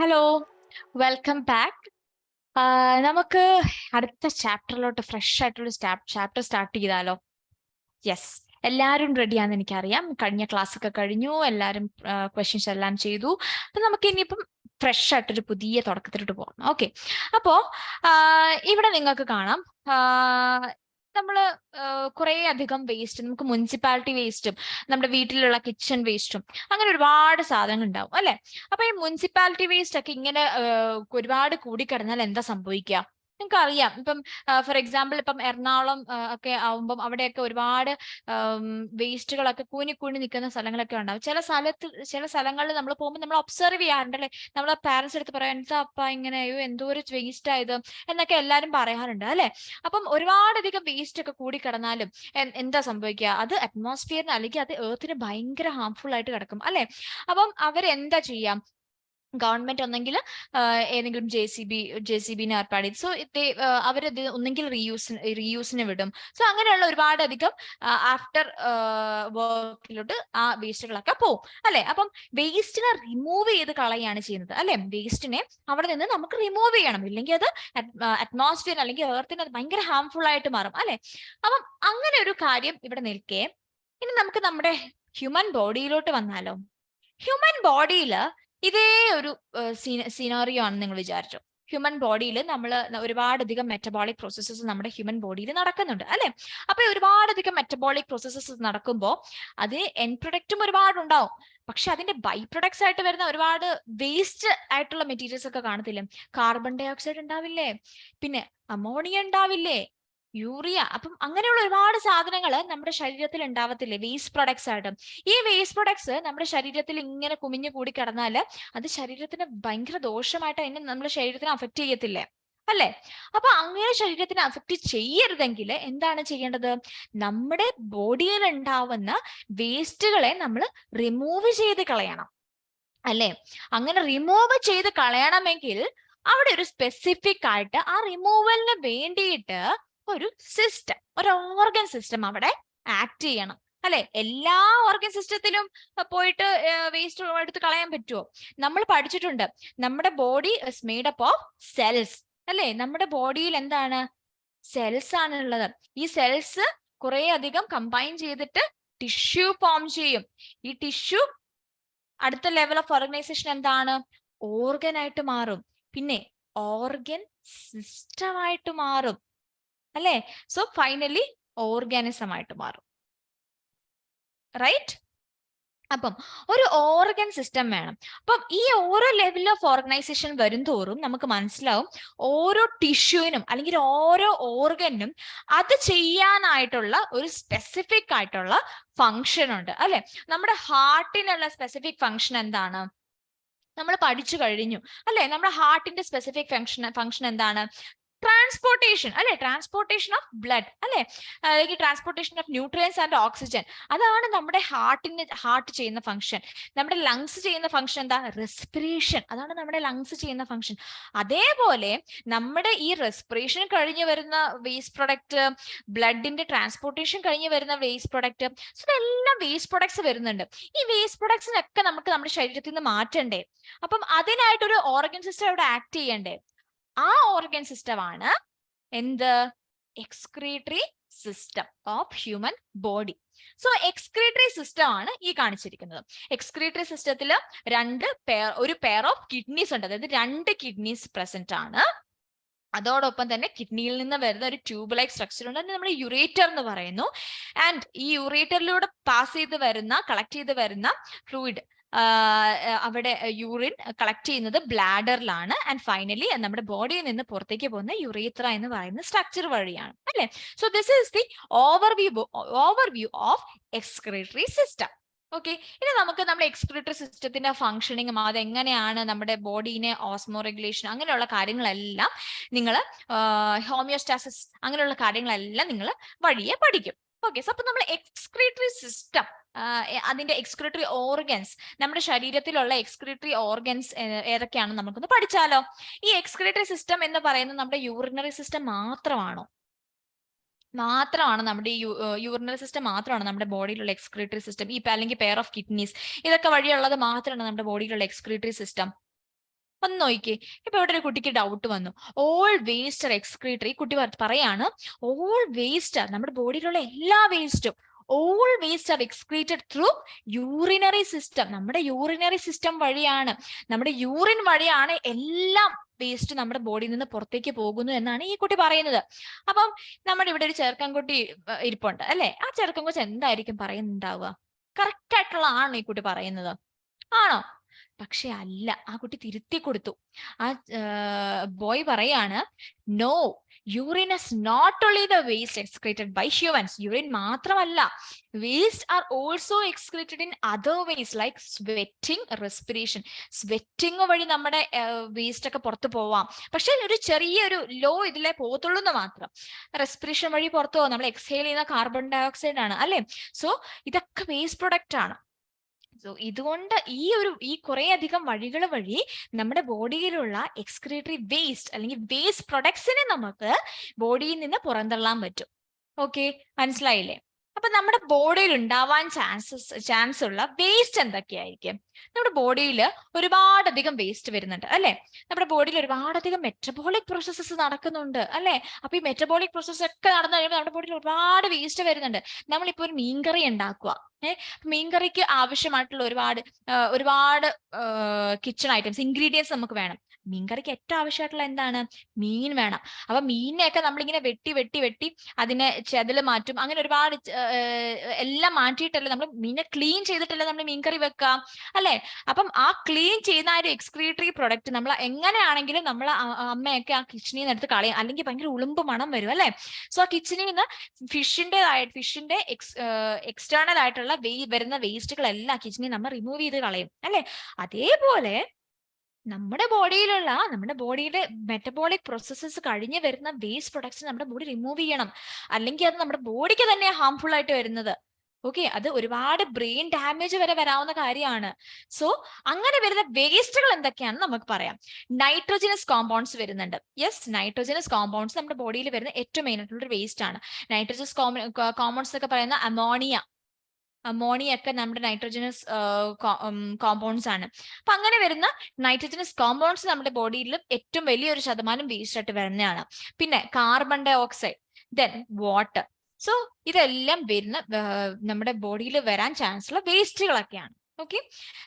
Hello, welcome back. നമുക്ക് അടുത്ത ചാപ്റ്ററിലോട്ട് fresh ആയിട്ടുള്ള ചാപ്റ്റർ സ്റ്റാർട്ട് ചെയ്താലോ? യെസ്, എല്ലാവരും റെഡിയാണെന്ന് എനിക്കറിയാം. കഴിഞ്ഞ ക്ലാസ് ഒക്കെ കഴിഞ്ഞു, എല്ലാവരും ക്വസ്റ്റ്യൻസ് എല്ലാം ചെയ്തു. അപ്പൊ നമുക്ക് ഇനിയിപ്പം ഫ്രഷ് ആയിട്ടൊരു പുതിയ തുടക്കത്തിലോട്ട് പോകാം. ഓക്കെ, അപ്പോ ഇവിടെ നിങ്ങൾക്ക് കാണാം നമ്മൾ കുറേ അധികം വേസ്റ്റ്, നമുക്ക് മുനിസിപ്പാലിറ്റി വേസ്റ്റും നമ്മുടെ വീട്ടിലുള്ള കിച്ചൺ വേസ്റ്റും അങ്ങനെ ഒരുപാട് സാധനങ്ങൾ ഉണ്ടാവും അല്ലെ. അപ്പൊ ഈ മുനിസിപ്പാലിറ്റി വേസ്റ്റ് ഒക്കെ ഇങ്ങനെ ഒരുപാട് കൂടിക്കിടന്നാൽ എന്താ സംഭവിക്കുക? നിങ്ങൾക്ക് അറിയാം. ഇപ്പം ഫോർ എക്സാമ്പിൾ ഇപ്പം എറണാകുളം ഒക്കെ ആവുമ്പം അവിടെയൊക്കെ ഒരുപാട് വേസ്റ്റുകളൊക്കെ കൂനി കൂനി നിൽക്കുന്ന സ്ഥലങ്ങളൊക്കെ ഉണ്ടാവും. ചില സ്ഥലങ്ങളിൽ നമ്മൾ പോകുമ്പോൾ നമ്മൾ ഒബ്സർവ് ചെയ്യാറുണ്ട് അല്ലെ. നമ്മളെ പാരന്റ്സ് എടുത്ത് പറയാം, എന്താ അപ്പ ഇങ്ങനെ, അയ്യോ എന്തോ ഒരു വേസ്റ്റ് ആയത് എന്നൊക്കെ എല്ലാവരും പറയാറുണ്ട് അല്ലെ. അപ്പം ഒരുപാടധികം വേസ്റ്റ് ഒക്കെ കൂടി കിടന്നാലും എന്താ സംഭവിക്കുക? അത് അറ്റ്മോസ്ഫിയറിന് അല്ലെങ്കിൽ അത് എർത്തിന് ഭയങ്കര ഹാർംഫുൾ ആയിട്ട് കിടക്കും അല്ലെ. അപ്പം അവരെന്താ ചെയ്യാം? ഗവൺമെന്റ് ഒന്നെങ്കിൽ ഏതെങ്കിലും ജെ സി ബിനെ ഏർപ്പാട് ചെയ്തു. സോ അവരത് ഒന്നെങ്കിൽ റീയൂസിന് വിടും. സോ അങ്ങനെയുള്ള ഒരുപാട് അധികം ആഫ്റ്റർ വർക്കിലോട്ട് ആ വേസ്റ്റുകളൊക്കെ പോകും അല്ലെ. അപ്പം വേസ്റ്റിനെ റിമൂവ് ചെയ്ത് കളയാണ് ചെയ്യുന്നത് അല്ലെ. വേസ്റ്റിനെ അവിടെ നിന്ന് നമുക്ക് റിമൂവ് ചെയ്യണം, ഇല്ലെങ്കിൽ അത് അറ്റ്മോസ്ഫിയർ അല്ലെങ്കിൽ എർത്തിന് അത് ഭയങ്കര ഹാർംഫുൾ ആയിട്ട് മാറും അല്ലെ. അപ്പം അങ്ങനെ ഒരു കാര്യം ഇവിടെ നിൽക്കെ ഇനി നമുക്ക് നമ്മുടെ ഹ്യൂമൻ ബോഡിയിലോട്ട് വന്നാലോ? ഹ്യൂമൻ ബോഡിയിൽ ഇതേ ഒരു സിനാറിയോ ആണ് നിങ്ങൾ വിചാരിച്ചു. ഹ്യൂമൻ ബോഡിയിൽ നമ്മൾ ഒരുപാടധികം മെറ്റബോളിക് പ്രോസസ്സസ് നമ്മുടെ ഹ്യൂമൻ ബോഡിയിൽ നടക്കുന്നുണ്ട് അല്ലെ. അപ്പൊ ഒരുപാടധികം മെറ്റബോളിക് പ്രോസസ്സസ് നടക്കുമ്പോൾ അത് എൻഡ് പ്രൊഡക്റ്റും ഒരുപാട് ഉണ്ടാവും. പക്ഷെ അതിന്റെ ബൈ പ്രൊഡക്ട്സ് ആയിട്ട് വരുന്ന ഒരുപാട് വേസ്റ്റ് ആയിട്ടുള്ള മെറ്റീരിയൽസ് ഒക്കെ കാണത്തില്ലേ? കാർബൺ ഡൈ ഓക്സൈഡ് ഉണ്ടാവില്ലേ, പിന്നെ അമോണിയ ഉണ്ടാവില്ലേ, യൂറിയ. അപ്പം അങ്ങനെയുള്ള ഒരുപാട് സാധനങ്ങൾ നമ്മുടെ ശരീരത്തിൽ ഉണ്ടാവത്തില്ലേ വേസ്റ്റ് പ്രൊഡക്ട്സ് ആയിട്ട്. ഈ വേസ്റ്റ് പ്രൊഡക്ട്സ് നമ്മുടെ ശരീരത്തിൽ ഇങ്ങനെ കുമിഞ്ഞു കൂടി കിടന്നാൽ അത് ശരീരത്തിന് ഭയങ്കര ദോഷമായിട്ട് അതിനെ നമ്മുടെ ശരീരത്തിനെ അഫക്ട് ചെയ്യത്തില്ലേ അല്ലെ. അപ്പൊ അങ്ങനെ ശരീരത്തിനെ അഫക്ട് ചെയ്യരുതെങ്കിൽ എന്താണ് ചെയ്യേണ്ടത്? നമ്മുടെ ബോഡിയിൽ ഉണ്ടാവുന്ന വേസ്റ്റുകളെ നമ്മൾ റിമൂവ് ചെയ്ത് കളയണം അല്ലെ. അങ്ങനെ റിമൂവ് ചെയ്ത് കളയണമെങ്കിൽ അവിടെ ഒരു സ്പെസിഫിക് ആയിട്ട് ആ റിമൂവലിന് വേണ്ടിയിട്ട് ഒരു സിസ്റ്റം, ഒരു ഓർഗൻ സിസ്റ്റം അവിടെ ആക്ട് ചെയ്യണം അല്ലെ. എല്ലാ ഓർഗൻ സിസ്റ്റത്തിലും പോയിട്ട് വേസ്റ്റ് എടുത്ത് കളയാൻ പറ്റുമോ? നമ്മൾ പഠിച്ചിട്ടുണ്ട് നമ്മുടെ body is made up of cells അല്ലെ. നമ്മുടെ ബോഡിയിൽ എന്താണ്? സെൽസ് ആണുള്ളത്. ഈ സെൽസ് കുറെ അധികം കമ്പൈൻ ചെയ്തിട്ട് ടിഷ്യൂ ഫോം ചെയ്യും. ഈ ടിഷ്യൂ അടുത്ത ലെവൽ ഓഫ് ഓർഗനൈസേഷൻ എന്താണ്? ഓർഗൻ ആയിട്ട് മാറും, പിന്നെ ഓർഗൻ സിസ്റ്റം ആയിട്ട് മാറും അല്ലെ. സോ ഫൈനലി ഓർഗാനിസം ആയിട്ട് മാറും, റൈറ്റ്? അപ്പം ഒരു ഓർഗൻ സിസ്റ്റം വേണം. അപ്പം ഈ ഓരോ ലെവൽ ഓഫ് ഓർഗനൈസേഷൻ വരും തോറും നമുക്ക് മനസ്സിലാവും ഓരോ ടിഷ്യൂവിനും അല്ലെങ്കിൽ ഓരോ ഓർഗനും അത് ചെയ്യാനായിട്ടുള്ള ഒരു സ്പെസിഫിക് ആയിട്ടുള്ള ഫങ്ഷൻ ഉണ്ട് അല്ലെ. നമ്മുടെ ഹാർട്ടിനുള്ള സ്പെസിഫിക് ഫങ്ഷൻ എന്താണ്? നമ്മൾ പഠിച്ചു കഴിഞ്ഞു അല്ലെ. നമ്മുടെ ഹാർട്ടിന്റെ സ്പെസിഫിക് ഫങ്ഷൻ എന്താണ്? ട്രാൻസ്പോർട്ടേഷൻ അല്ലെ. ട്രാൻസ്പോർട്ടേഷൻ ഓഫ് ബ്ലഡ് അല്ലെ, അല്ലെങ്കിൽ transportation of nutrients and oxygen. അതാണ് നമ്മുടെ ഹാർട്ട് ചെയ്യുന്ന ഫംഗ്ഷൻ. നമ്മുടെ ലങ്സ് ചെയ്യുന്ന ഫംഗ്ഷൻ എന്താ? റെസ്പിറേഷൻ. അതാണ് നമ്മുടെ ലങ്സ് ചെയ്യുന്ന ഫംഗ്ഷൻ. അതേപോലെ നമ്മുടെ ഈ റെസ്പിറേഷൻ കഴിഞ്ഞ് വരുന്ന വേസ്റ്റ് പ്രൊഡക്റ്റ്, ബ്ലഡിന്റെ ട്രാൻസ്പോർട്ടേഷൻ കഴിഞ്ഞ് വരുന്ന വേസ്റ്റ് പ്രൊഡക്റ്റ്, ഇതെല്ലാം വേസ്റ്റ് പ്രൊഡക്ട്സ് വരുന്നുണ്ട്. ഈ വേസ്റ്റ് പ്രൊഡക്ട്സിനൊക്കെ നമുക്ക് നമ്മുടെ ശരീരത്തിൽ നിന്ന് മാറ്റണ്ടേ? അപ്പം അതിനായിട്ടൊരു ഓർഗൻ സിസ്റ്റം ഇവിടെ ആക്ട് ചെയ്യണ്ടേ? ആ ഓർഗൻ സിസ്റ്റം ആണ് എന്ത്? Excretory system of human body. So excretory system ആണ് ഈ കാണിച്ചിരിക്കുന്നത്. എക്സ്ക്രീറ്ററി സിസ്റ്റത്തിൽ ഒരു പെയർ ഓഫ് കിഡ്നീസ് ഉണ്ട്, അതായത് 2 കിഡ്നീസ് പ്രസന്റ് ആണ്. അതോടൊപ്പം തന്നെ കിഡ്നിയിൽ നിന്ന് വരുന്ന ഒരു ട്യൂബ് ലൈക്ക് സ്ട്രക്ചർ ഉണ്ട്, നമ്മൾ യുറേറ്റർ എന്ന് പറയുന്നു. ആൻഡ് ഈ യുറേറ്ററിലൂടെ കളക്ട് ചെയ്ത് വരുന്ന ഫ്ലൂയിഡ്, അവിടെ യൂറിൻ കളക്ട് ചെയ്യുന്നത് ബ്ലാഡറിലാണ്. ആൻഡ് ഫൈനലി നമ്മുടെ ബോഡിയിൽ നിന്ന് പുറത്തേക്ക് പോകുന്ന യുറേത്ര എന്ന് പറയുന്ന സ്ട്രക്ചർ വഴിയാണ് അല്ലെ. So this is the overview of excretory system. Okay, ഇനി നമുക്ക് നമ്മുടെ എക്സ്ക്രീറ്ററി സിസ്റ്റത്തിന്റെ ഫംഗ്ഷനിങ്ങും അതെങ്ങനെയാണ് നമ്മുടെ ബോഡീനെ ഓസ്മോ റെഗുലേഷൻ അങ്ങനെയുള്ള കാര്യങ്ങളെല്ലാം നിങ്ങൾ ഹോമിയോസ്റ്റാസിസ് അങ്ങനെയുള്ള കാര്യങ്ങളെല്ലാം നിങ്ങൾ വഴിയെ പഠിക്കും. ഓക്കെ, സോ അപ്പൊ നമ്മൾ എക്സ്ക്രീറ്ററി സിസ്റ്റം, അതിന്റെ എക്സ്ക്രീറ്ററി ഓർഗൻസ്, നമ്മുടെ ശരീരത്തിലുള്ള എക്സ്ക്രീറ്ററി ഓർഗൻസ് ഏതൊക്കെയാണെന്ന് നമുക്കൊന്ന് പഠിച്ചാലോ? ഈ എക്സ്ക്രീറ്ററി സിസ്റ്റം എന്ന് പറയുന്നത് നമ്മുടെ യൂറിനറി സിസ്റ്റം മാത്രമാണ് നമ്മുടെ യൂറിനറി സിസ്റ്റം മാത്രമാണ് നമ്മുടെ ബോഡിയിലുള്ള എക്സ്ക്രീറ്ററി സിസ്റ്റം. ഈ അല്ലെങ്കിൽ പെയർ ഓഫ് കിഡ്നീസ്, ഇതൊക്കെ വഴിയുള്ളത് മാത്രമാണ് നമ്മുടെ ബോഡിയിലുള്ള എക്സ്ക്രീറ്ററി സിസ്റ്റം. ഒന്ന് നോക്കിക്കേ. ഇപ്പൊ ഇവിടെ ഒരു കുട്ടിക്ക് ഡൗട്ട് വന്നു, ഓൾ വേസ്റ്റ് ആർ എക്സ്ക്രീറ്ററി. കുട്ടി പറയാണ് ഓൾ വേസ്റ്റ് ആർ, നമ്മുടെ ബോഡിയിലുള്ള എല്ലാ വേസ്റ്റും all waste R excreted through urinary system. നമ്മുടെ യൂറിനറി സിസ്റ്റം വഴിയാണ്, നമ്മുടെ യൂറിൻ വഴിയാണ് എല്ലാം വേസ്റ്റ് നമ്മുടെ ബോഡിയിൽ നിന്ന് പുറത്തേക്ക് പോകുന്നു എന്നാണ് ഈ കുട്ടി പറയുന്നത്. അപ്പം നമ്മുടെ ഇവിടെ ഒരു ചെറുക്കൻകുട്ടി ഇരിപ്പുണ്ട് അല്ലെ, ആ ചെറുക്കൻകുട്ടി എന്തായിരിക്കും പറയുന്നുണ്ടാവുക? കറക്റ്റ് ആയിട്ടുള്ള ആണോ ഈ കുട്ടി പറയുന്നത്? ആണോ? പക്ഷെ അല്ല, ആ കുട്ടി തിരുത്തി കൊടുത്തു. ആ ബോയ് പറയാണ്, no, urine is not only the waste excreted by humans. Urine മാത്രമല്ല, waste are also excreted in other ways like sweating, respiration. Sweating വഴി നമ്മുടെ വേസ്റ്റ് ഒക്കെ പുറത്തു പോവാം, പക്ഷെ ഒരു ചെറിയൊരു ലോ ഇതിലേ പോകത്തുള്ളൂ എന്ന് മാത്രം. റെസ്പിറേഷൻ വഴി പുറത്തു പോകാം, നമ്മൾ എക്സ്ഹെയിൽ ചെയ്യുന്ന കാർബൺ ഡൈ ഓക്സൈഡ് ആണ് അല്ലെ. സോ ഇതൊക്കെ വേസ്റ്റ് പ്രൊഡക്റ്റ് ആണ്. സോ ഇതുകൊണ്ട് ഈ കുറെ അധികം വഴികൾ വഴി നമ്മുടെ ബോഡിയിലുള്ള എക്സ്ക്രീറ്ററി വേസ്റ്റ് അല്ലെങ്കിൽ വേസ്റ്റ് പ്രൊഡക്ട്സിനെ നമുക്ക് ബോഡിയിൽ നിന്ന് പുറന്തള്ളാൻ പറ്റും. ഓക്കെ, മനസ്സിലായില്ലേ? അപ്പൊ നമ്മുടെ ബോഡിയിൽ ഉണ്ടാവാൻ ചാൻസ് ഉള്ള വേസ്റ്റ് എന്തൊക്കെയായിരിക്കും? നമ്മുടെ ബോഡിയിൽ ഒരുപാടധികം വേസ്റ്റ് വരുന്നുണ്ട് അല്ലെ. നമ്മുടെ ബോഡിയിൽ ഒരുപാടധികം മെറ്റബോളിക് പ്രോസസ്സസ് നടക്കുന്നുണ്ട് അല്ലെ. അപ്പൊ ഈ മെറ്റബോളിക് പ്രോസസ്സ് ഒക്കെ നടന്നു കഴിയുമ്പോൾ നമ്മുടെ ബോഡിയിൽ ഒരുപാട് വേസ്റ്റ് വരുന്നുണ്ട്. നമ്മളിപ്പോ ഒരു മീൻകറി ഉണ്ടാക്കുക, മീൻകറിക്ക് ആവശ്യമായിട്ടുള്ള ഒരുപാട് കിച്ചൺ ഐറ്റംസ്, ഇൻഗ്രീഡിയൻസ് നമുക്ക് വേണം. മീൻകറിക്ക് ഏറ്റവും ആവശ്യമായിട്ടുള്ള എന്താണ്? മീൻ വേണം. അപ്പൊ മീനിനെയൊക്കെ നമ്മളിങ്ങനെ വെട്ടി വെട്ടി വെട്ടി അതിനെ ചെതല് മാറ്റും, അങ്ങനെ ഒരുപാട് എല്ലാം മാറ്റിയിട്ടല്ലേ നമ്മൾ മീനെ ക്ലീൻ ചെയ്തിട്ടല്ലേ നമ്മൾ മീൻകറി വെക്കാം അല്ലെ. അപ്പം ആ ക്ലീൻ ചെയ്യുന്ന ആ ഒരു എക്സ്ക്രീറ്ററി പ്രൊഡക്റ്റ് നമ്മൾ എങ്ങനെയാണെങ്കിലും നമ്മൾ അമ്മയൊക്കെ ആ കിച്ചണിൽ നിന്ന് എടുത്ത് കളയും, അല്ലെങ്കിൽ ഭയങ്കര ഉളുമ്പ് മണം വരും അല്ലെ. സോ ആ കിച്ചണിൽ നിന്ന് ഫിഷിന്റെ എക്സ്റ്റേണൽ ആയിട്ടുള്ള വരുന്ന വേസ്റ്റുകളെല്ലാം കിച്ചണിൽ നമ്മൾ റിമൂവ് ചെയ്ത് കളയും അല്ലെ. അതേപോലെ നമ്മുടെ ബോഡിയുടെ മെറ്റബോളിക് പ്രോസസ്സസ് കഴിഞ്ഞ് വരുന്ന വേസ്റ്റ് പ്രൊഡക്ട്സ് നമ്മുടെ ബോഡി റിമൂവ് ചെയ്യണം, അല്ലെങ്കിൽ അത് നമ്മുടെ ബോഡിക്ക് തന്നെ ഹാംഫുൾ ആയിട്ട് വരുന്നത്. ഓക്കെ, അത് ഒരുപാട് ബ്രെയിൻ ഡാമേജ് വരെ വരാവുന്ന കാര്യമാണ്. സോ അങ്ങനെ വരുന്ന വേസ്റ്റുകൾ എന്തൊക്കെയാണെന്ന് നമുക്ക് പറയാം. നൈട്രോജനസ് കോമ്പൗണ്ട്സ് വരുന്നുണ്ട്. യെസ്, നൈട്രോജനസ് കോമ്പൗണ്ട്സ് നമ്മുടെ ബോഡിയിൽ വരുന്ന ഏറ്റവും മെയിൻ ആയിട്ടുള്ള ഒരു വേസ്റ്റ് ആണ്. നൈട്രോജനസ് കോമ്പൗണ്ട്സ് ഒക്കെ പറയുന്ന അമോണിയ ഒക്കെ നമ്മുടെ നൈട്രോജനസ് കോമ്പൗണ്ട്സ് ആണ്. അപ്പൊ അങ്ങനെ വരുന്ന നൈട്രോജനസ് കോമ്പൗണ്ട്സ് നമ്മുടെ ബോഡിയിൽ ഏറ്റവും വലിയൊരു ശതമാനം വേസ്റ്റ് ആയിട്ട് വരുന്നതാണ്. പിന്നെ carbon dioxide, then water. So ഇതെല്ലാം വരുന്ന നമ്മുടെ ബോഡിയിൽ വരാൻ ചാൻസ് ഉള്ള വേസ്റ്റുകളൊക്കെയാണ്. ഓക്കെ,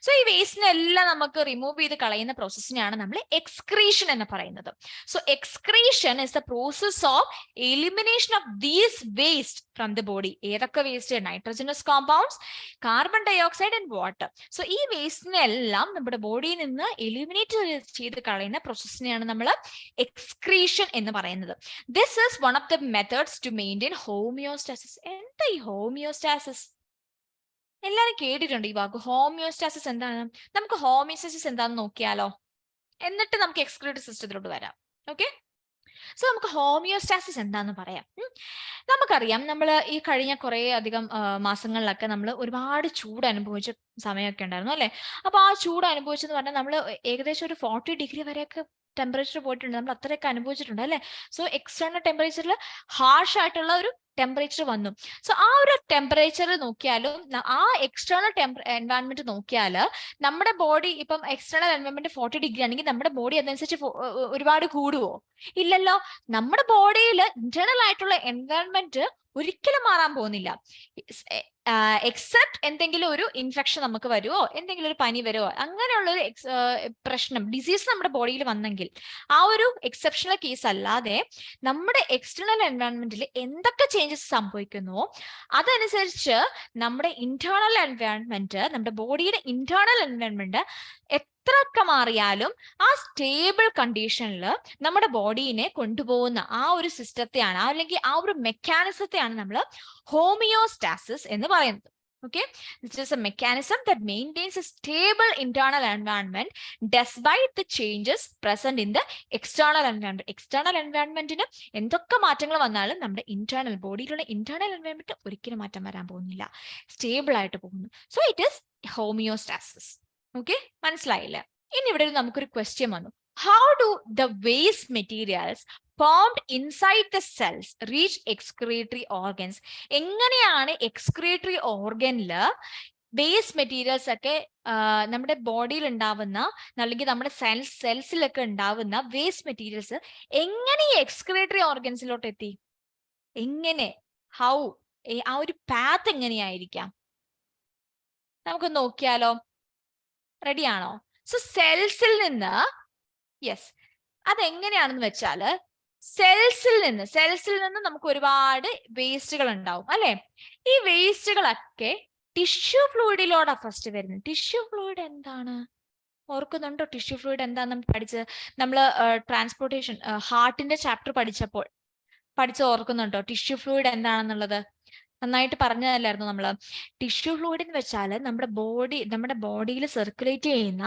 സോ ഈ വേസ്റ്റിനെല്ലാം നമുക്ക് റിമൂവ് ചെയ്ത് കളയുന്ന പ്രോസസ്സിനെയാണ് നമ്മൾ എക്സ്ക്രീഷൻ എന്ന് പറയുന്നത്. So excretion is the process of elimination of these waste from the body. ഏതൊക്കെ waste? Nitrogenous compounds, carbon dioxide and water. So ഈ വേസ്റ്റിനെല്ലാം നമ്മുടെ ബോഡിയിൽ നിന്ന് എലിമിനേറ്റ് ചെയ്ത് കളയുന്ന പ്രോസസ്സിനെയാണ് നമ്മൾ എക്സ്ക്രീഷൻ എന്ന് പറയുന്നത്. This is one of the methods to maintain homeostasis. എന്താ ഈ ഹോമിയോസ്റ്റാസിസ്? എല്ലാരും കേട്ടിട്ടുണ്ട് ഈ വാക്ക് ഹോമിയോസ്റ്റാസിസ്. എന്താണ്? നമുക്ക് ഹോമിയോസ്റ്റാസിസ് എന്താണെന്ന് നോക്കിയാലോ, എന്നിട്ട് നമുക്ക് എക്സ്ക്രീറ്ററി സിസ്റ്റത്തിലോട്ട് വരാം. ഓക്കെ, സോ നമുക്ക് ഹോമിയോസ്റ്റാസിസ് എന്താന്ന് പറയാം. നമുക്കറിയാം, നമ്മൾ ഈ കഴിഞ്ഞ കുറെ അധികം മാസങ്ങളിലൊക്കെ നമ്മൾ ഒരുപാട് ചൂട് അനുഭവിച്ച സമയമൊക്കെ ഉണ്ടായിരുന്നു അല്ലെ. അപ്പൊ ആ ചൂട് അനുഭവിച്ചെന്ന് പറഞ്ഞാൽ നമ്മൾ ഏകദേശം ഒരു 40 ഡിഗ്രി വരെയൊക്കെ ടെമ്പറേച്ചർ പോയിട്ടുണ്ട്, നമ്മൾ അത്രയൊക്കെ അനുഭവിച്ചിട്ടുണ്ട് അല്ലെ. സോ എക്സ്റ്റേണൽ ടെമ്പറേച്ചറിൽ ഹാർഷ് ആയിട്ടുള്ള ഒരു ടെമ്പറേച്ചർ വന്നു. സോ ആ ഒരു ടെമ്പറേച്ചർ നോക്കിയാലും ആ എക്സ്റ്റേണൽ എൻവയൺമെന്റ് നോക്കിയാൽ നമ്മുടെ ബോഡി ഇപ്പം എക്സ്റ്റേണൽ എൻവയൺമെന്റ് 40 ഡിഗ്രി ആണെങ്കിൽ നമ്മുടെ ബോഡി അതനുസരിച്ച് ഒരുപാട് കൂടുവോ? ഇല്ലല്ലോ. നമ്മുടെ ബോഡിയിൽ ഇന്റേണൽ ആയിട്ടുള്ള എൻവയൺമെന്റ് ഒരിക്കലും മാറാൻ പോകുന്നില്ല. എക്സെപ്റ്റ് എന്തെങ്കിലും ഒരു ഇൻഫെക്ഷൻ നമുക്ക് വരുമോ, എന്തെങ്കിലും ഒരു പനി വരുമോ, അങ്ങനെയുള്ള ഒരു പ്രശ്നം, ഡിസീസ് നമ്മുടെ ബോഡിയിൽ വന്നെങ്കിൽ ആ ഒരു എക്സെപ്ഷണൽ കേസ് അല്ലാതെ നമ്മുടെ എക്സ്റ്റേണൽ എൻവയൺമെന്റിൽ എന്തൊക്കെ ചേഞ്ചസ് സംഭവിക്കുന്നുവോ അതനുസരിച്ച് നമ്മുടെ ഇന്റേണൽ എൻവയൺമെന്റ്, നമ്മുടെ ബോഡിയുടെ ഇന്റേണൽ എൻവയൺമെന്റ് എത്രയൊക്കെ മാറിയാലും ആ സ്റ്റേബിൾ കണ്ടീഷനിൽ നമ്മുടെ ബോഡീനെ കൊണ്ടുപോകുന്ന ആ ഒരു സിസ്റ്റത്തെയാണ്, അല്ലെങ്കിൽ ആ ഒരു മെക്കാനിസത്തെയാണ് നമ്മൾ ഹോമിയോസ്റ്റാസിസ് എന്ന് പറയുന്നത്. Okay, this is a mechanism that maintains a stable internal environment despite the changes present in the external environment. External environment ന് എന്തൊക്കെ മാറ്റങ്ങൾ വന്നാലും നമ്മുടെ ഇന്റേണൽ ബോഡിയിലുള്ള ഇന്റേണൽ എൻവയൺമെന്റ് ഒരിക്കലും മാറ്റം വരാൻ പോകുന്നില്ല, സ്റ്റേബിൾ ആയിട്ട് പോകുന്നു. So it is homeostasis. Okay, മനസ്സിലായില്ലേ? ഇനി ഇവിടെ നമുക്കൊരു ക്വസ്റ്റ്യൻ വന്നു. How do the waste materials formed inside the cells reach excretory organs? എങ്ങനെയാണ് എക്സ്ക്രീറ്ററി ഓർഗനില് വേസ്റ്റ് മെറ്റീരിയൽസ് ഒക്കെ നമ്മുടെ ബോഡിയിൽ ഉണ്ടാവുന്ന അല്ലെങ്കിൽ നമ്മുടെ സെൽസിലൊക്കെ ഉണ്ടാവുന്ന വേസ്റ്റ് മെറ്റീരിയൽസ് എങ്ങനെ ഈ എക്സ്ക്രീറ്ററി ഓർഗൻസിലോട്ട് എത്തി? എങ്ങനെ? ഹൗ? ആ ഒരു പാത്ത് എങ്ങനെയായിരിക്കാം? നമുക്ക് നോക്കിയാലോ? റെഡിയാണോ? സോ സെൽസിൽ നിന്ന്, യെസ്, അതെങ്ങനെയാണെന്ന് വെച്ചാല് സെൽസിൽ നിന്ന് നമുക്ക് ഒരുപാട് വേസ്റ്റുകൾ ഉണ്ടാവും അല്ലെ? ഈ വേസ്റ്റുകളൊക്കെ ടിഷ്യൂ ഫ്ലൂയിഡിലോടാ ഫസ്റ്റ് വരുന്നത്. ടിഷ്യൂ ഫ്ലൂയിഡ് എന്താണ്? ഓർക്കുന്നുണ്ടോ ടിഷ്യൂ ഫ്ലൂയിഡ് എന്താന്ന് നമ്മൾ പഠിച്ചത്? നമ്മള് ട്രാൻസ്പോർട്ടേഷൻ ഹാർട്ടിന്റെ ചാപ്റ്റർ പഠിച്ച് ഓർക്കുന്നുണ്ടോ ടിഷ്യൂ ഫ്ലൂയിഡ് എന്താണെന്നുള്ളത്? നന്നായിട്ട് പറഞ്ഞതല്ലായിരുന്നു നമ്മള്? ടിഷ്യൂ ഫ്ലൂയിഡ് എന്ന് വെച്ചാൽ നമ്മുടെ ബോഡിയിൽ സർക്കുലേറ്റ് ചെയ്യുന്ന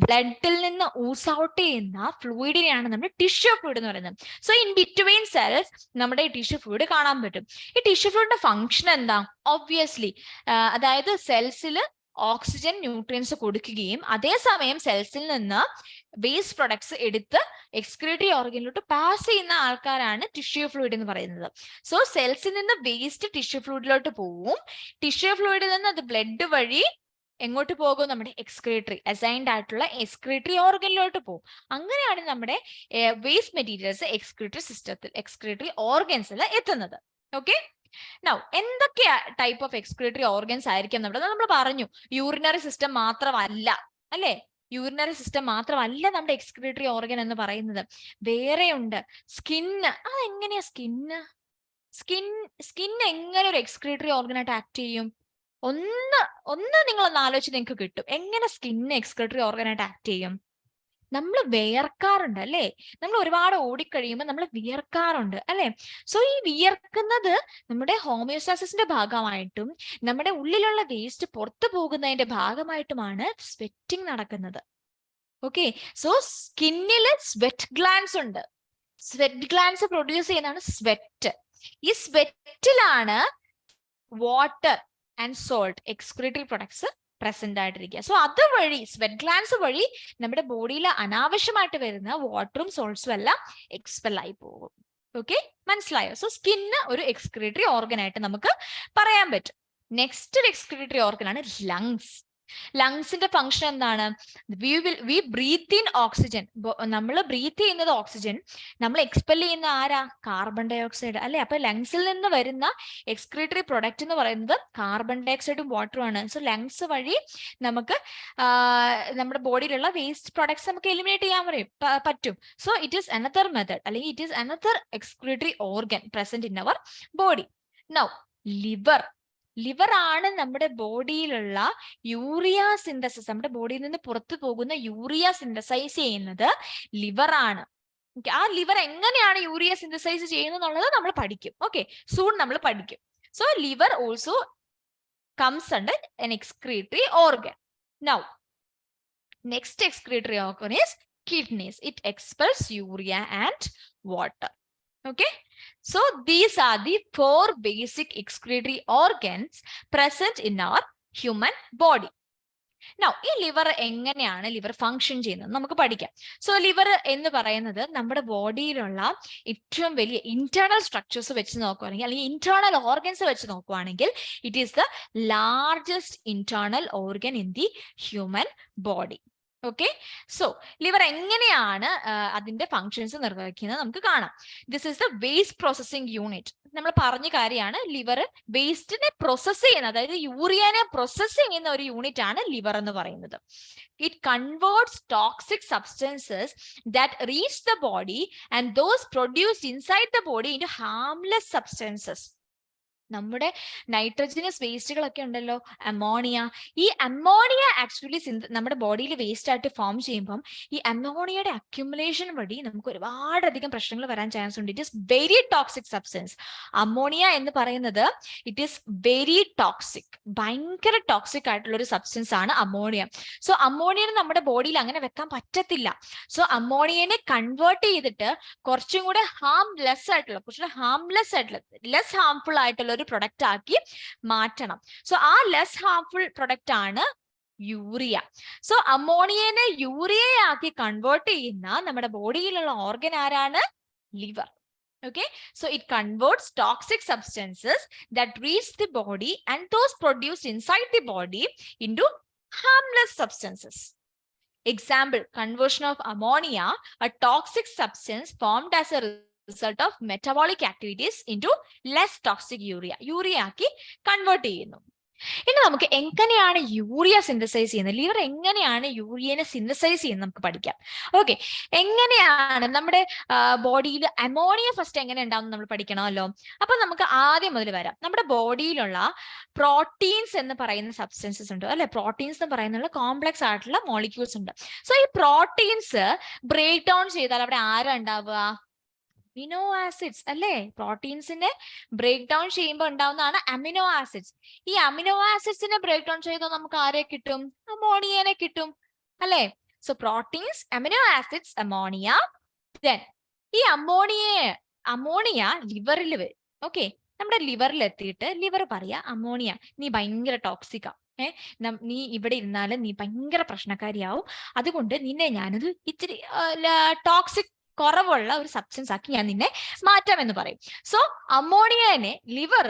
ബ്ലഡിൽ നിന്ന് ഊസ് ഔട്ട് ചെയ്യുന്ന ഫ്ലൂയിഡിനെയാണ് നമ്മൾ ടിഷ്യൂ ഫ്ലൂയിഡ് എന്ന് പറയുന്നത്. സോ ഇൻ ബിറ്റ്വീൻ സെൽസ് നമ്മുടെ ഈ ടിഷ്യൂ ഫ്ലൂയിഡ് കാണാൻ പറ്റും. ഈ ടിഷ്യൂ ഫ്ലൂയിഡിന്റെ ഫംഗ്ഷൻ എന്താ? ഒബ്വിയസ്ലി അതായത് സെൽസിൽ ഓക്സിജൻ ന്യൂട്രിയൻസ് കൊടുക്കുകയും അതേസമയം സെൽസിൽ നിന്ന് വേസ്റ്റ് പ്രൊഡക്ട്സ് എടുത്ത് എക്സ്ക്രീറ്ററി ഓർഗനിലോട്ട് പാസ് ചെയ്യുന്ന ആൾക്കാരാണ് ടിഷ്യൂ ഫ്ലൂയിഡ് എന്ന് പറയുന്നത്. സോ സെൽസിൽ നിന്ന് വേസ്റ്റ് ടിഷ്യൂ ഫ്ലൂയിഡിലോട്ട് പോവും. ടിഷ്യൂ ഫ്ലൂയിഡിൽ നിന്ന് അത് ബ്ലഡ് വഴി എങ്ങോട്ട് പോകും? നമ്മുടെ എക്സ്ക്രീറ്ററി അസൈൻഡ് ആയിട്ടുള്ള എക്സ്ക്രീറ്ററി ഓർഗനിലോട്ട് പോകും. അങ്ങനെയാണ് നമ്മുടെ വേസ്റ്റ് മെറ്റീരിയൽസ് എക്സ്ക്രീറ്ററി ഓർഗൻസിൽ എത്തുന്നത്. ഓക്കെ, നൗ എന്തൊക്കെ ടൈപ്പ് ഓഫ് എക്സ്ക്രീറ്ററി ഓർഗൻസ് ആയിരിക്കും നമ്മൾ പറഞ്ഞു? യൂറിനറി സിസ്റ്റം മാത്രമല്ല അല്ലെ? യൂറിനറി സിസ്റ്റം മാത്രമല്ല നമ്മുടെ എക്സ്ക്രീറ്ററി ഓർഗൻ എന്ന് പറയുന്നത്. വേറെയുണ്ട് സ്കിന്ന്. അതെങ്ങനെയാ സ്കിൻ എങ്ങനെ ഒരു എക്സ്ക്രീറ്ററി ഓർഗനായിട്ട് ആക്ട് ചെയ്യും? ഒന്ന് നിങ്ങളൊന്ന് ആലോചിച്ച് നിങ്ങൾക്ക് കിട്ടും. എങ്ങനെ സ്കിന്ന് എക്സ്ക്രീറ്ററി ഓർഗനായിട്ട് ആക്ട് ചെയ്യും? നമ്മൾ വിയർക്കാറുണ്ട് അല്ലെ? നമ്മൾ ഒരുപാട് ഓടിക്കഴിയുമ്പോൾ നമ്മൾ വിയർക്കാറുണ്ട് അല്ലെ? സോ ഈ വിയർക്കുന്നത് നമ്മുടെ ഹോമിയോസ്റ്റാസിന്റെ ഭാഗമായിട്ടും നമ്മുടെ ഉള്ളിലുള്ള വേസ്റ്റ് പുറത്തു പോകുന്നതിന്റെ ഭാഗമായിട്ടുമാണ് സ്വെറ്റിംഗ് നടക്കുന്നത്. ഓക്കെ, സോ സ്കിന്നില് സ്വെറ്റ് ഗ്ലാൻസ് ഉണ്ട്. സ്വെറ്റ് ഗ്ലാൻസ് പ്രൊഡ്യൂസ് ചെയ്യുന്നതാണ് സ്വെറ്റ്. ഈ സ്വെറ്റിലാണ് water and salt excretory products present ആയിട്ടിരിക്കുക. സോ അതുവഴി സ്വെറ്റ് ഗ്ലാൻസ് വഴി നമ്മുടെ ബോഡിയിൽ അനാവശ്യമായിട്ട് വരുന്ന വാട്ടറും സോൾട്സും എല്ലാം എക്സ്പെൽ ആയി പോകും. ഓക്കെ, മനസ്സിലായോ? സോ സ്കിന്ന് ഒരു എക്സ്ക്രീറ്ററി ഓർഗൻ ആയിട്ട് നമുക്ക് പറയാൻ പറ്റും. നെക്സ്റ്റ് എക്സ്ക്രീറ്ററി ഓർഗൻ ആണ് ലങ്സ്. ലങ്സിന്റെ ഫംഗ്ഷൻ എന്താണ്? V breath in oxygen. നമ്മൾ ബ്രീത്ത് ചെയ്യുന്നത് ഓക്സിജൻ, നമ്മൾ എക്സ്പെൽ ചെയ്യുന്ന ആരാ? കാർബൺ ഡൈ ഓക്സൈഡ് അല്ലെ? അപ്പൊ ലങ്സിൽ നിന്ന് വരുന്ന എക്സ്ക്രീറ്ററി പ്രൊഡക്റ്റ് എന്ന് പറയുന്നത് കാർബൺ ഡൈ ഓക്സൈഡും വാട്ടറും ആണ്. സോ ലങ്സ് വഴി നമുക്ക് നമ്മുടെ ബോഡിയിലുള്ള വേസ്റ്റ് പ്രൊഡക്ട്സ് നമുക്ക് എലിമിനേറ്റ് ചെയ്യാൻ പറ്റും. So it is another method അല്ലെങ്കിൽ it is another excretory organ present in our body. Now liver ആണ് നമ്മുടെ ബോഡിയിലുള്ള യൂറിയ സിന്തസിസ്, നമ്മുടെ ബോഡിയിൽ നിന്ന് പുറത്തു പോകുന്ന യൂറിയ സിന്തസൈസ് ചെയ്യുന്നത് ലിവർ ആണ്. ആ ലിവർ എങ്ങനെയാണ് യൂറിയ സിന്തസൈസ് ചെയ്യുന്നത് എന്നുള്ളത് നമ്മൾ പഠിക്കും. ഓക്കെ, സൂൺ നമ്മൾ പഠിക്കും. So liver also comes under an excretory organ. Now, next excretory organ is kidneys. It expels urea and water. Okay, so these are the 4 basic excretory organs present in our human body. Now, ഈ liver എങ്ങനെയാണ് liver function ചെയ്യുന്നത് നമുക്ക് പഠിക്കാം. So liver എന്ന് പറയുന്നത് നമ്മുടെ ബോഡിയിലുള്ള ഏറ്റവും വലിയ ഇന്റേണൽ സ്ട്രക്ചേഴ്സ് വെച്ച് നോക്കുകയാണെങ്കിൽ അല്ലെങ്കിൽ ഇന്റേണൽ ഓർഗൻസ് വെച്ച് നോക്കുകയാണെങ്കിൽ it is the largest internal organ in the human body. Okay, so liver എങ്ങനെയാണ് അതിന്റെ ഫങ്ഷൻസ് നിർവഹിക്കുന്നത് നമുക്ക് കാണാം. This is the waste processing unit. നമ്മൾ പറഞ്ഞ കാര്യമാണ്, ലിവർ വേസ്റ്റിനെ പ്രോസസ് ചെയ്യുന്ന, അതായത് യൂറിയനെ പ്രോസസ് ചെയ്യുന്ന ഒരു യൂണിറ്റ് ആണ് ലിവർ എന്ന് പറയുന്നത്. It converts toxic substances that reach the body and those produced inside the body into harmless substances. നമ്മുടെ നൈട്രജനസ് വേസ്റ്റുകളൊക്കെ ഉണ്ടല്ലോ, അമോണിയ. ഈ അമോണിയ ആക്ച്വലി നമ്മുടെ ബോഡിയിൽ വേസ്റ്റ് ആയിട്ട് ഫോം ചെയ്യുമ്പം ഈ അമോണിയയുടെ അക്യുമുലേഷൻ വഴി നമുക്ക് ഒരുപാടധികം പ്രശ്നങ്ങൾ വരാൻ ചാൻസ് ഉണ്ട്. It is very toxic substance. Ammonia എന്ന് പറയുന്നത് ഇറ്റ് ഈസ് വെരി ടോക്സിക്, ഭയങ്കര ടോക്സിക് ആയിട്ടുള്ള ഒരു സബ്സ്റ്റൻസ് ആണ് അമോണിയ. സോ അമോണിയനെ നമ്മുടെ ബോഡിയിൽ അങ്ങനെ വെക്കാൻ പറ്റത്തില്ല. സോ അമോണിയനെ കൺവേർട്ട് ചെയ്തിട്ട് കുറച്ചും കൂടെ ലെസ് ഹാംഫുൾ ആയിട്ടുള്ള ഒരു പ്രൊഡക്റ്റ് ആക്കി മാറ്റണം. സോ ആ ലെസ് ഹാർംഫുൾ പ്രൊഡക്റ്റ് ആണ് യൂറിയ. സോ അമോണിയനെ യൂറിയ ആക്കി കൺവേർട്ട് ചെയ്യുന്ന നമ്മുടെ ബോഡിയിലുള്ള ഓർഗൻ ആരാണ്? Liver. Okay, so it converts toxic substances that reach the body and those produced inside the body into harmless substances. Example, conversion of ammonia, a toxic substance formed as a result of metabolic activities, into less toxic urea. Urea ആക്കി convert ചെയ്യുന്നു. ഇനി നമുക്ക് എങ്ങനെയാണ് urea synthesise ചെയ്യുന്നത്, liver എങ്ങനെയാണ് യൂറിയനെ synthesise ചെയ്യുന്നത് നമുക്ക് പഠിക്കാം. ഓക്കെ, എങ്ങനെയാണ് നമ്മുടെ ബോഡിയിൽ അമോണിയ ഫസ്റ്റ് എങ്ങനെ ഉണ്ടാവും നമ്മൾ പഠിക്കണമല്ലോ. അപ്പൊ നമുക്ക് ആദ്യം മുതൽ വരാം. നമ്മുടെ ബോഡിയിലുള്ള പ്രോട്ടീൻസ് എന്ന് പറയുന്ന സബ്സ്റ്റൻസസ് ഉണ്ട് അല്ലെ, പ്രോട്ടീൻസ് എന്ന് പറയുന്ന കോംപ്ലക്സ് ആയിട്ടുള്ള മോളിക്യൂൾസ് ഉണ്ട്. സോ ഈ പ്രോട്ടീൻസ് ബ്രേക്ക് ഡൗൺ ചെയ്താൽ അവിടെ ആരാ ഉണ്ടാവുക? അമിനോ ആസിഡ്സ് അല്ലേ. പ്രോട്ടീൻസിനെ ബ്രേക്ക് ഡൗൺ ചെയ്യുമ്പോൾ ഉണ്ടാവുന്നതാണ് അമിനോ ആസിഡ്സ്. ഈ അമിനോ ആസിഡ്സിനെ ബ്രേക്ക് ഡൗൺ ചെയ്താൽ നമുക്ക് ആരെ കിട്ടും? അമോണിയനെ കിട്ടും അല്ലേ. So proteins, amino acids, ammonia. Then ഈ അമോണിയ ലിവറിൽ വരും. ഓക്കെ, നമ്മുടെ ലിവറിൽ എത്തിയിട്ട് ലിവർ പറയാ, അമോണിയ നീ ഭയങ്കര ടോക്സിക്കാ, നീ ഇവിടെ ഇരുന്നാലും നീ ഭയങ്കര പ്രശ്നക്കാരിയാവും, അതുകൊണ്ട് നിന്നെ ഞാനത് ഇച്ചിരി ടോക്സിക് കുറവുള്ള ഒരു സബ്സ്റ്റൻസ് ആക്കി ഞാൻ നിന്നെ മാറ്റാമെന്ന് പറയും. സോ അമോണിയനെ ലിവർ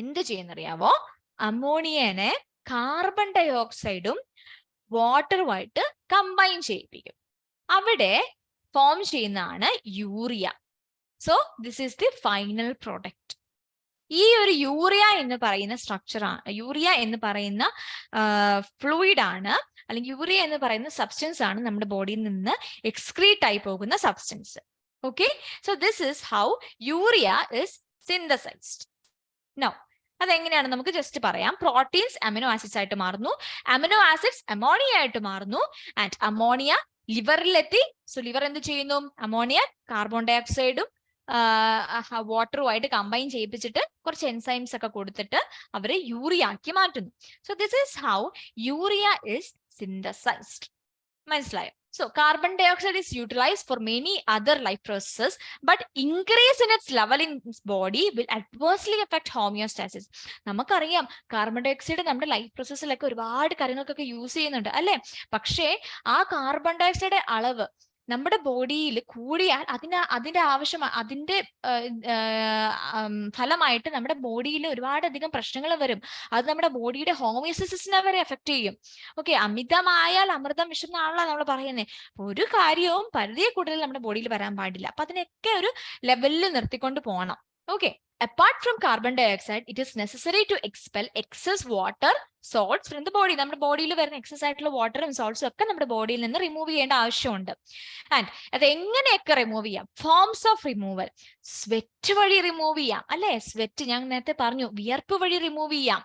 എന്ത് ചെയ്യുന്നറിയാവോ? അമോണിയനെ കാർബൺ ഡൈ ഓക്സൈഡും വാട്ടറുമായിട്ട് കമ്പൈൻ ചെയ്യിപ്പിക്കും. അവിടെ ഫോം ചെയ്യുന്നതാണ് urea. So this is the final product. ഈ ഒരു യൂറിയ എന്ന് പറയുന്ന സ്ട്രക്ചറാണ്, യൂറിയ എന്ന് പറയുന്ന ഫ്ലൂയിഡ് ആണ്, അല്ലെങ്കിൽ യൂറിയ എന്ന് പറയുന്ന സബ്സ്റ്റൻസ് ആണ് നമ്മുടെ ബോഡിയിൽ നിന്ന് എക്സ്ക്രീറ്റ് ആയി പോകുന്ന substance. Okay, so this is how urea is synthesised. Now അതെങ്ങനെയാണ് നമുക്ക് ജസ്റ്റ് പറയാം. പ്രോട്ടീൻസ് അമിനോ ആസിഡ്സ് ആയിട്ട് മാറുന്നു, അമിനോ ആസിഡ്സ് അമോണിയ ആയിട്ട് മാറുന്നു, ആൻഡ് അമോണിയ ലിവറിലെത്തി. സോ ലിവർ എന്ത് ചെയ്യുന്നു? അമോണിയ കാർബൺ ഡൈ ഓക്സൈഡും വാട്ടറുമായിട്ട് കമ്പൈൻ ചെയ്യിപ്പിച്ചിട്ട് കുറച്ച് എൻസൈംസ് ഒക്കെ കൊടുത്തിട്ട് അവരെ യൂറിയ ആക്കി മാറ്റുന്നു. So this is how urea is synthesised. മനസ്സിലായോ? So carbon dioxide is utilized for many other life processes, but increase in its level in its body will adversely affect homeostasis. നമുക്കറിയാം carbon dye oxide നമ്മുടെ life പ്രോസസ്സിലൊക്കെ ഒരുപാട് കാര്യങ്ങൾക്കൊക്കെ use ചെയ്യുന്നുണ്ട് അല്ലെ. പക്ഷേ ആ carbon dye oxide അളവ് നമ്മുടെ ബോഡിയിൽ കൂടിയാൽ അതിന്റെ ആവശ്യം, അതിന്റെ ഫലമായിട്ട് നമ്മുടെ ബോഡിയിൽ ഒരുപാടധികം പ്രശ്നങ്ങൾ വരും. അത് നമ്മുടെ ബോഡിയുടെ ഹോമിയോസ്റ്റാസിസിനെ വരെ എഫക്ട് ചെയ്യും. ഓക്കെ, അമിതമായാൽ അമൃതം വിഷം എന്നാണല്ലോ നമ്മൾ പറയുന്നത്. ഒരു കാര്യവും പരിധിയെ കൂടുതൽ നമ്മുടെ ബോഡിയിൽ വരാൻ പാടില്ല. അപ്പൊ അതിനൊക്കെ ഒരു ലെവലിൽ നിർത്തിക്കൊണ്ട് പോകണം. Okay, apart from carbon dioxide, it is necessary to expel excess water, salts from the body. നമ്മുടെ ബോഡിയിൽ വരുന്ന എക്സസ് ആയിട്ടുള്ള വാട്ടറും സോൾട്സും ഒക്കെ നമ്മുടെ ബോഡിയിൽ നിന്ന് റിമൂവ് ചെയ്യേണ്ട ആവശ്യമുണ്ട്. ആൻഡ് അത് എങ്ങനെയൊക്കെ റിമൂവ് ചെയ്യാം? Forms of removal. സ്വെറ്റ് വഴി റിമൂവ് ചെയ്യാം അല്ലെ. സ്വെറ്റ് ഞാൻ നേരത്തെ പറഞ്ഞു, വിയർപ്പ് വഴി റിമൂവ് ചെയ്യാം,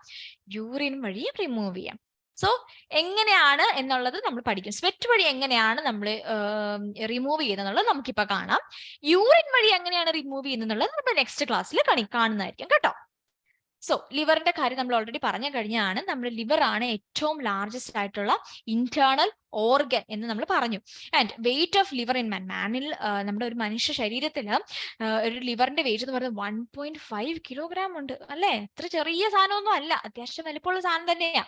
യൂറിൻ വഴി റിമൂവ് ചെയ്യാം. സോ എങ്ങനെയാണ് എന്നുള്ളത് നമ്മൾ പഠിക്കും. സ്വെറ്റ് വഴി എങ്ങനെയാണ് നമ്മൾ റിമൂവ് ചെയ്യുന്നത് നമുക്കിപ്പോ കാണാം. യൂറിൻ വഴി എങ്ങനെയാണ് റിമൂവ് ചെയ്യുന്നത് നമ്മൾ നെക്സ്റ്റ് ക്ലാസ്സിൽ കാണുന്നതായിരിക്കും കേട്ടോ. സോ ലിവറിന്റെ കാര്യം നമ്മൾ ഓൾറെഡി പറഞ്ഞു കഴിഞ്ഞാണ്. നമ്മുടെ ലിവർ ആണ് ഏറ്റവും ലാർജസ്റ്റ് ആയിട്ടുള്ള ഇന്റേണൽ ഓർഗൻ എന്ന് നമ്മൾ പറഞ്ഞു. And weight of liver in മാനിൽ, നമ്മുടെ ഒരു മനുഷ്യ ശരീരത്തിൽ ഒരു ലിവറിന്റെ വെയിറ്റ് എന്ന് പറയുന്നത് 1.5 കിലോഗ്രാം ഉണ്ട് അല്ലെ. എത്ര ചെറിയ സാധനമൊന്നും അല്ല, അത്യാവശ്യം വലിപ്പമുള്ള സാധനം തന്നെയാ.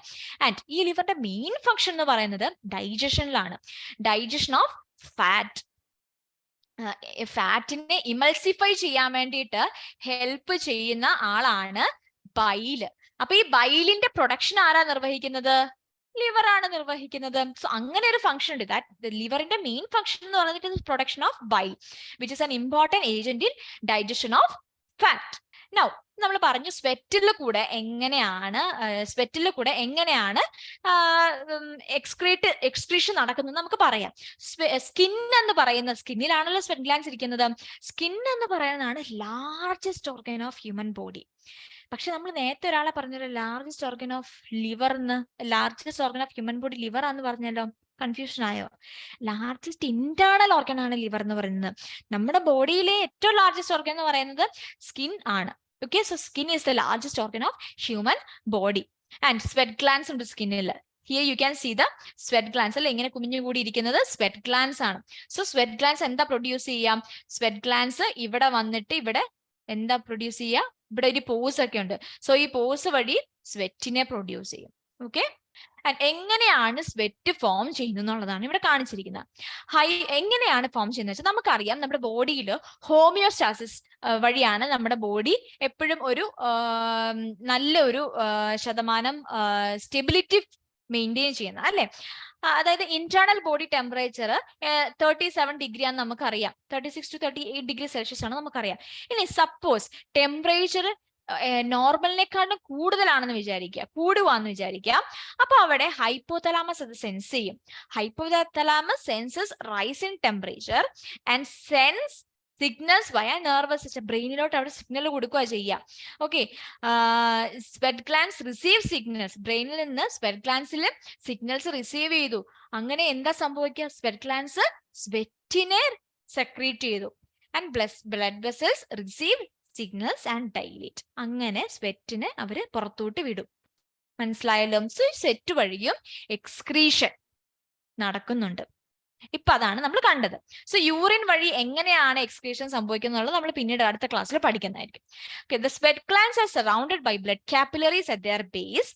ആൻഡ് ഈ ലിവറിന്റെ മെയിൻ ഫംഗ്ഷൻ എന്ന് പറയുന്നത് ഡൈജഷനിലാണ്. ഡൈജഷൻ ഓഫ് ഫാറ്റ്, ഫാറ്റിനെ ഇമൾസിഫൈ ചെയ്യാൻ വേണ്ടിയിട്ട് ഹെൽപ്പ് ചെയ്യുന്ന ആളാണ് ബൈല്. അപ്പൊ ഈ ബൈലിന്റെ പ്രൊഡക്ഷൻ ആരാ നിർവഹിക്കുന്നത്? ലിവർ ആണ് നിർവഹിക്കുന്നത്. സോ അങ്ങനെ ഒരു ഫംഗ്ഷൻ ഉണ്ട്. ദാറ്റ് ലിവറിന്റെ മെയിൻ ഫംഗ്ഷൻ എന്ന് പറയുന്നത് production of bile, which is an important agent in digestion of fat. Now നമ്മൾ പറഞ്ഞു സ്വെറ്റിൽ കൂടെ എങ്ങനെയാണ് എക്സ്ക്രീഷൻ നടക്കുന്നത് നമുക്ക് പറയാം. സ്കിൻ എന്ന് പറയുന്ന, സ്കിന്നിലാണല്ലോ സ്വെറ്റ് ഗ്ലാൻസ് ഇരിക്കുന്നത്. സ്കിൻ എന്ന് പറയുന്നതാണ് largest organ of human body. പക്ഷെ നമ്മൾ നേരത്തെ ഒരാളെ പറഞ്ഞല്ലോ largest organ of human body liver ആണെന്ന് പറഞ്ഞല്ലോ. കൺഫ്യൂഷൻ ആയോ? ലാർജസ്റ്റ് ഇന്റേണൽ ഓർഗൻ ആണ് ലിവർ എന്ന് പറയുന്നത്. നമ്മുടെ ബോഡിയിലെ ഏറ്റവും ലാർജസ്റ്റ് ഓർഗൻ എന്ന് പറയുന്നത് സ്കിൻ ആണ്. Okay, so skin is the largest organ of human body. And sweat glands ഉണ്ട് സ്കിന്നിൽ. Here you can see the sweat glands അല്ലെ, ഇങ്ങനെ കുമിഞ്ഞുകൂടി ഇരിക്കുന്നത് സ്വെറ്റ് ഗ്ലാൻസ് ആണ്. സോ സ്വെറ്റ് ഗ്ലാൻസ് എന്താ പ്രൊഡ്യൂസ് ചെയ്യാം? സ്വെറ്റ് ഗ്ലാൻസ് ഇവിടെ വന്നിട്ട് ഇവിടെ എന്താ പ്രൊഡ്യൂസ് ചെയ്യുക? ഇവിടെ ഒരു പോസ് ഒക്കെ ഉണ്ട്. സോ ഈ പോസ് വഴി സ്വെറ്റിനെ പ്രൊഡ്യൂസ് ചെയ്യും. ഓക്കെ. എങ്ങനെയാണ് സ്വെറ്റ് ഫോം ചെയ്യുന്നത് എന്നുള്ളതാണ് ഇവിടെ കാണിച്ചിരിക്കുന്നത്. എങ്ങനെയാണ് ഫോം ചെയ്യുന്നത് വെച്ചാൽ നമുക്കറിയാം നമ്മുടെ ബോഡിയിൽ ഹോമിയോസ്റ്റാസിസ് വഴിയാണ് നമ്മുടെ ബോഡി എപ്പോഴും ഒരു നല്ലൊരു ശതമാനം സ്റ്റെബിലിറ്റി മെയിൻറ്റെയിൻ ചെയ്യുന്നത് അല്ലെ. അതായത് ഇന്റേണൽ ബോഡി ടെമ്പറേച്ചർ 37 ആണെന്ന് നമുക്കറിയാം. 36 to 38 degrees Celsius ആണ് നമുക്കറിയാം. ഇനി സപ്പോസ് ടെമ്പറേച്ചർ നോർമലിനെക്കാളും കൂടുതലാണെന്ന് വിചാരിക്കുക, കൂടുവാന്ന് വിചാരിക്കുക. അപ്പൊ അവിടെ ഹൈപ്പോതലാമസ് അത് സെൻസ് ചെയ്യും. Hypothalamus census rice in temperature and sense signals വയ നെർവസ് സിസ്റ്റം. ബ്രെയിനിലോട്ട് അവിടെ സിഗ്നൽ കൊടുക്കുക ചെയ്യുക. Okay. Sweat glance receive signals. ബ്രെയിനിൽ നിന്ന് സ്വെറ്റ് ഗ്ലാൻസിൽ സിഗ്നൽസ് റിസീവ് ചെയ്തു. അങ്ങനെ എന്താ സംഭവിക്കുക? സ്വെറ്റ് ഗ്ലാൻസ് സ്വെറ്റിനെ സെക്രീറ്റ് ചെയ്തു. And blood vessels receive signals and dilate. അങ്ങനെ സ്വെറ്റിനെ അവര് പുറത്തോട്ട് വിടും. മനസ്സിലായല്ലോ? സ്വെറ്റ് വഴിയും എക്സ്ക്രീഷൻ നടക്കുന്നുണ്ട്. ഇപ്പൊ അതാണ് നമ്മൾ കണ്ടത്. സോ യൂറിൻ വഴി എങ്ങനെയാണ് എക്സ്ക്രീഷൻ സംഭവിക്കുന്നത് നമ്മൾ പിന്നീട് അടുത്ത ക്ലാസ്സിൽ പഠിക്കുന്നതായിരിക്കും. The sweat glands are surrounded by blood capillaries at their base.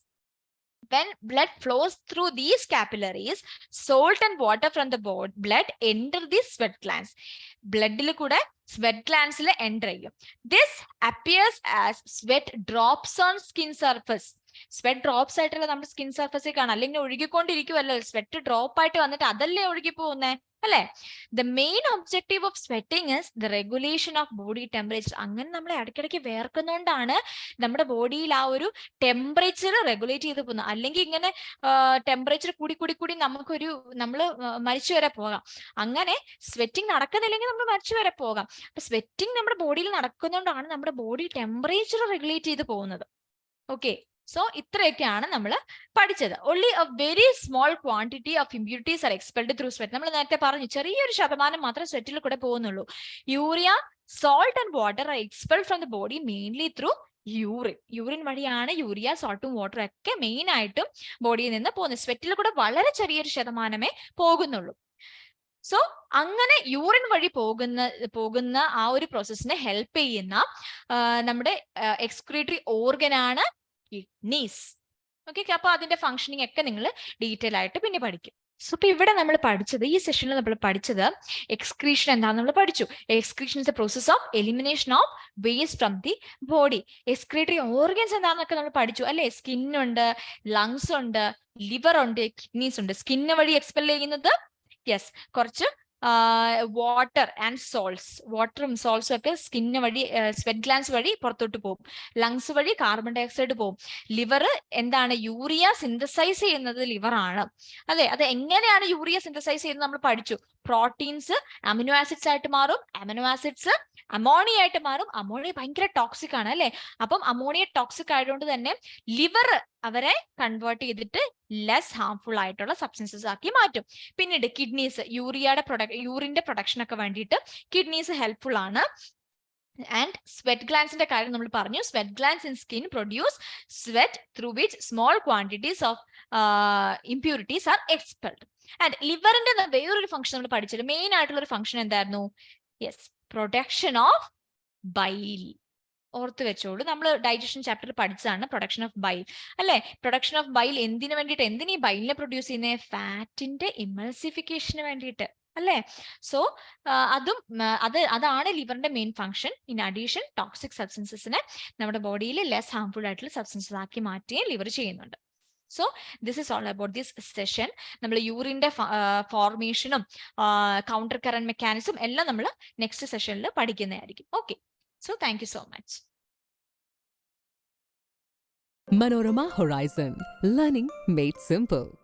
When blood flows through these capillaries, salt and water from the blood enter the sweat glands. Bloodil kuda sweat glands il enter ചെയ്യും. This appears as sweat drops on skin surface. Sweat drops ആയിട്ടുള്ള നമ്മുടെ skin സർഫസിൽ കാണാം. അല്ലെങ്കിൽ ഒഴുകിക്കൊണ്ടിരിക്കുവല്ലോ, sweat drop ആയിട്ട് വന്നിട്ട് അതല്ലേ ഒഴുകി പോകുന്നേ അല്ലെ. The main objective of sweating is the regulation of body temperature. അങ്ങനെ നമ്മൾ ഇടയ്ക്കിടയ്ക്ക് വേർക്കുന്നതുകൊണ്ടാണ് നമ്മുടെ ബോഡിയിൽ ആ ഒരു ടെമ്പറേച്ചർ റെഗുലേറ്റ് ചെയ്ത് പോകുന്നത്. അല്ലെങ്കിൽ ഇങ്ങനെ ടെമ്പറേച്ചർ കൂടി നമ്മൾ മരിച്ചു വരെ പോകാം. അങ്ങനെ സ്വെറ്റിംഗ് നടക്കുന്നില്ലെങ്കിൽ നമ്മൾ മരിച്ചു വരെ പോകാം. അപ്പൊ സ്വെറ്റിംഗ് നമ്മുടെ ബോഡിയിൽ നടക്കുന്നതുകൊണ്ടാണ് നമ്മുടെ ബോഡി ടെമ്പറേച്ചർ റെഗുലേറ്റ് ചെയ്ത് പോകുന്നത്. ഓക്കെ. സോ ഇത്രയൊക്കെയാണ് നമ്മൾ പഠിച്ചത്. Only a very small quantity of impurities are expelled through sweat. നമ്മൾ നേരത്തെ പറഞ്ഞു ചെറിയൊരു ശതമാനം മാത്രമേ സ്വെറ്റിൽ കൂടെ പോകുന്നുള്ളൂ. Urea, salt and water are expelled from the body mainly through urine. Urine വഴിയാണ് യൂറിയ, സോൾട്ടും വാട്ടറും ഒക്കെ മെയിൻ ആയിട്ടും ബോഡിയിൽ നിന്ന് പോകുന്നത്. സ്വെറ്റിൽ കൂടെ വളരെ ചെറിയൊരു ശതമാനമേ പോകുന്നുള്ളൂ. സോ അങ്ങനെ യൂറിൻ വഴി പോകുന്ന ആ ഒരു പ്രോസസ്സിനെ ഹെൽപ്പ് ചെയ്യുന്ന നമ്മുടെ എക്സ്ക്രീറ്ററി ഓർഗനാണ് കിഡ്നീസ്. ഓക്കെ. അപ്പൊ അതിന്റെ ഫംഗ്ഷനിങ് ഒക്കെ നിങ്ങൾ ഡീറ്റെയിൽ ആയിട്ട് പിന്നെ പഠിക്കും. സോ ഇപ്പൊ ഇവിടെ നമ്മൾ പഠിച്ചത്, ഈ സെഷനിൽ നമ്മൾ പഠിച്ചത് എക്സ്ക്രീഷൻ എന്താണെന്ന് നമ്മൾ പഠിച്ചു. Excretion is the process of elimination of waste from the body. Excretory organs എന്താണെന്നൊക്കെ നമ്മൾ പഠിച്ചു അല്ലെ. സ്കിന്നുണ്ട്, ലങ്സ് ഉണ്ട്, ലിവർ ഉണ്ട്, കിഡ്നീസ് ഉണ്ട്. സ്കിന്ന് വഴി എക്സ്പെൽ ചെയ്യുന്നത് കുറച്ച് വാട്ടർ ആൻഡ് സോൾട്സ്. വാട്ടറും സോൾട്സും ഒക്കെ സ്കിന്ന് വഴി, സ്വെറ്റ് ഗ്ലാൻസ് വഴി പുറത്തോട്ട് പോകും. ലങ്സ് വഴി കാർബൺ ഡൈ ഓക്സൈഡ് പോകും. ലിവർ എന്താണ്? യൂറിയ സിന്തസൈസ് ചെയ്യുന്നത് ലിവർ ആണ് അല്ലെ. അത് എങ്ങനെയാണ് യൂറിയ സിന്തസൈസ് ചെയ്യുന്നത് നമ്മൾ പഠിച്ചു. പ്രോട്ടീൻസ് അമിനോ ആസിഡ്സ് ആയിട്ട് മാറും, അമിനോ ആസിഡ്സ് അമോണിയ ആയിട്ട് മാറും. അമോണിയ ഭയങ്കര ടോക്സിക് ആണ് അല്ലെ. അപ്പം അമോണിയ ടോക്സിക് ആയതുകൊണ്ട് തന്നെ ലിവർ അവരെ കൺവേർട്ട് ചെയ്തിട്ട് ലെസ് ഹാർംഫുൾ ആയിട്ടുള്ള സബ്സ്റ്റൻസസ് ആക്കി മാറ്റും. പിന്നീട് കിഡ്നീസ്, യൂറിന്റെ പ്രൊഡക്ഷൻ ഒക്കെ വേണ്ടിയിട്ട് കിഡ്നീസ് ഹെൽപ്ഫുൾ ആണ്. ആൻഡ് സ്വെറ്റ് ഗ്ലാൻസിന്റെ കാര്യം നമ്മൾ പറഞ്ഞു. Sweat glands in skin produce sweat through which small quantities of impurities are expelled. And ലിവറിന്റെ വേറൊരു ഫംഗ്ഷൻ നമ്മൾ പഠിച്ചത്. മെയിൻ ആയിട്ടുള്ള ഒരു ഫംഗ്ഷൻ എന്തായിരുന്നു? Production of bile. ഓർത്ത് വെച്ചോളൂ, നമ്മൾ ഡൈജഷൻ ചാപ്റ്റർ പഠിച്ചതാണ് പ്രൊഡക്ഷൻ ഓഫ് ബൈൽ അല്ലെ. പ്രൊഡക്ഷൻ ഓഫ് ബൈൽ എന്തിനു വേണ്ടിയിട്ട്? എന്തിനീ ബൈലിനെ പ്രൊഡ്യൂസ് ചെയ്യുന്നത്? ഫാറ്റിന്റെ ഇമൾസിഫിക്കേഷന് വേണ്ടിയിട്ട് അല്ലെ. സോ അതാണ് ലിവറിന്റെ main function. In addition toxic സബ്സ്റ്റൻസസിനെ നമ്മുടെ ബോഡിയിൽ ലെസ് ഹാർംഫുൾ ആയിട്ടുള്ള സബ്സ്റ്റൻസസ് ആക്കി മാറ്റുകയും ലിവർ ചെയ്യുന്നുണ്ട്. So this is all about this session. നമ്മൾ യൂറിന്റെ ഫോർമേഷനും കൗണ്ടർ കറന്റ് മെക്കാനിസം എല്ലാം നമ്മൾ നെക്സ്റ്റ് സെഷനിൽ പഠിക്കുന്നതായിരിക്കും. Okay. So thank you so much. Manorama Horizon. Learning made simple.